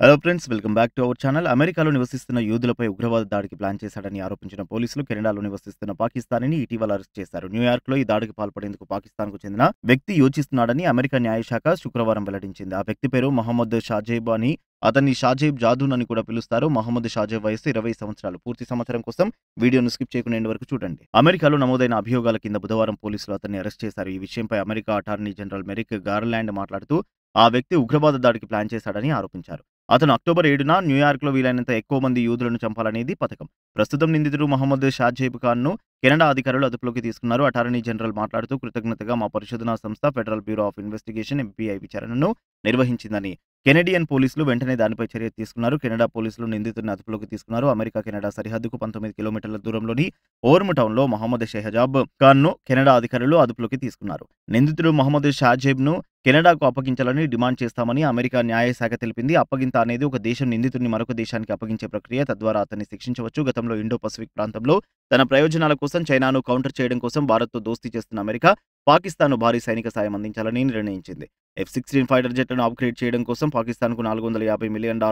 Hello friends, welcome back to our channel. అమెరికాలో నివసిస్తున్న యూదులపై ఉగ్రవాద దాడికి ప్లాన్ చేశాడని ఆరోపించిన పోలీసులు కెనడాలో నివసిస్తున్న పాకిస్తానీని ఇటీవల అరెస్ట్ చేశారు. న్యూయార్క్లో ఈ దాడికి పాల్పడేందుకు పాకిస్తాన్కు చెందిన వ్యక్తి యోచిస్తున్నాడని అమెరికా న్యాయశాఖ శుక్రవారం వెల్లడించింది. ఆ వ్యక్తి పేరు మహమ్మద్ షాజేబ్ అని, అతన్ని షాజేబ్ జాదూన్ అని కూడా పిలుస్తారు. మహమ్మద్ షాజేబ్ వయసు 20 సంవత్సరాలు. పూర్తి సమాచారం కోసం వీడియోను స్కిప్ చేయకుండా ఎండ్ వరకు చూడండి. అమెరికాలో నమోదైన అభియోగాల కింద బుధవారం పోలీసులు అతన్ని అరెస్ట్ చేశారు. ఈ విషయంపై America attorney general Merrick garland మాట్లాడుతూ ఆ వ్యక్తి ఉగ్రవాద దాడికి ప్లాన్ చేశాడని ఆరోపించారు. అతను అక్టోబర్ 7న న్యూయార్క్లో వీలైనంత ఎక్కువ మంది యూదులను చంపాలనేది పథకం. ప్రస్తుతం నిందితుడు మహమ్మద్ షాజేబ్ ఖాన్ను కెనడా అధికారులు అదుపులోకి తీసుకున్నారు. అటార్నీ జనరల్ మాట్లాడుతూ కృతజ్ఞతగా మా పరిశోధనా సంస్థ federal bureau of investigation FBI విచారణను నిర్వహించిందని. కెనడియన్ పోలీసులు వెంటనే దానిపై చర్య తీసుకున్నారు. కెనడా పోలీసులు నిందితుడిని అదుపులోకి తీసుకున్నారు. అమెరికా కెనడా సరిహద్దుకు 19 కిలోమీటర్ల దూరంలోని ఓర్మ్ టౌన్లో మహమ్మద్ షెహజాబ్ ఖాన్ను కెనడా అధికారులు అదుపులోకి తీసుకున్నారు. నిందితుడు మహమ్మద్ షాజేబ్ను కెనడాకు అప్పగించాలని డిమాండ్ చేస్తామని అమెరికా న్యాయశాఖ తెలిపింది. అప్పగింత అనేది ఒక దేశం నిందితుడిని మరొక దేశానికి అప్పగించే ప్రక్రియ. తద్వారా అతన్ని శిక్షించవచ్చు. గతంలో ఇండో పసిఫిక్ ప్రాంతంలో తన ప్రయోజనాల కోసం చైనాను కౌంటర్ చేయడం కోసం భారత్తో దోస్తీ చేస్తున్న అమెరికా పాకిస్తాన్ను భారీ సైనిక సాయం అందించాలని నిర్ణయించింది. F-16 ఫైటర్ జెట్లను అప్గ్రేడ్ చేయడం కోసం పాకిస్తాన్కు $450 మిలియన్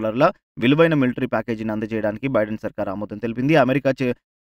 విలువైన మిలిటరీ ప్యాకేజీని అందజేయడానికి బైడెన్ సర్కార్ ఆమోదం తెలిపింది. అమెరికా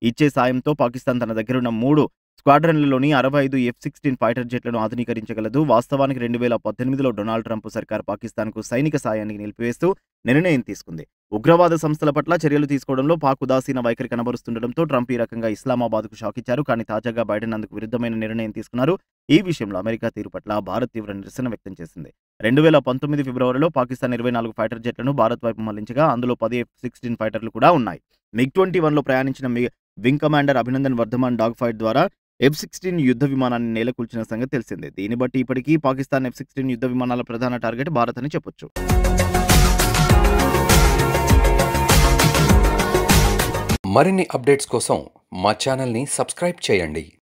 ఇచ్చే సాయంతో పాకిస్తాన్ తన దగ్గరున్న 3 స్క్వాడ్రన్లలోని 65 F-16 ఫైటర్ జెట్లను ఆధునీకరించగలదు. వాస్తవానికి 2018లో డొనాల్డ్ ట్రంప్ సర్కార్ పాకిస్తాన్కు సైనిక సాయాన్ని నిలిపివేస్తూ నిర్ణయం తీసుకుంది. ఉగ్రవాద సంస్థల పట్ల చర్యలు తీసుకోవడంలో పాక్ ఉదాసీన వైఖరి కనబరుస్తుండటంతో ట్రంప్ ఈ రకంగా ఇస్లామాబాద్కు షాక్ ఇచ్చారు. కానీ తాజాగా బైడెన్ అందుకు విరుద్ధమైన నిర్ణయం తీసుకున్నారు. ఈ విషయంలో అమెరికా తీరు పట్ల భారత్ తీవ్ర నిరసన వ్యక్తం చేసింది. 2019 ఫిబ్రవరిలో పాకిస్తాన్ 24 ఫైటర్ జెట్లను భారత్ వైపు మళ్లించగా అందులో 10 F-16 ఫైటర్లు కూడా ఉన్నాయి. MiG-21లో ప్రయాణించిన wing commander Abhinandan Varthaman dog fight ద్వారా F-16 యుద్ధ విమానాన్ని నేలకూల్చిన సంగతి తెలిసిందే. దీన్ని బట్టి ఇప్పటికీ పాకిస్తాన్ F-16 యుద్ధ విమానాల ప్రధాన టార్గెట్ భారత్ అని చెప్పొచ్చు. మరిన్ని అప్డేట్స్ కోసం మా ఛానల్ని సబ్స్క్రైబ్ చేయండి.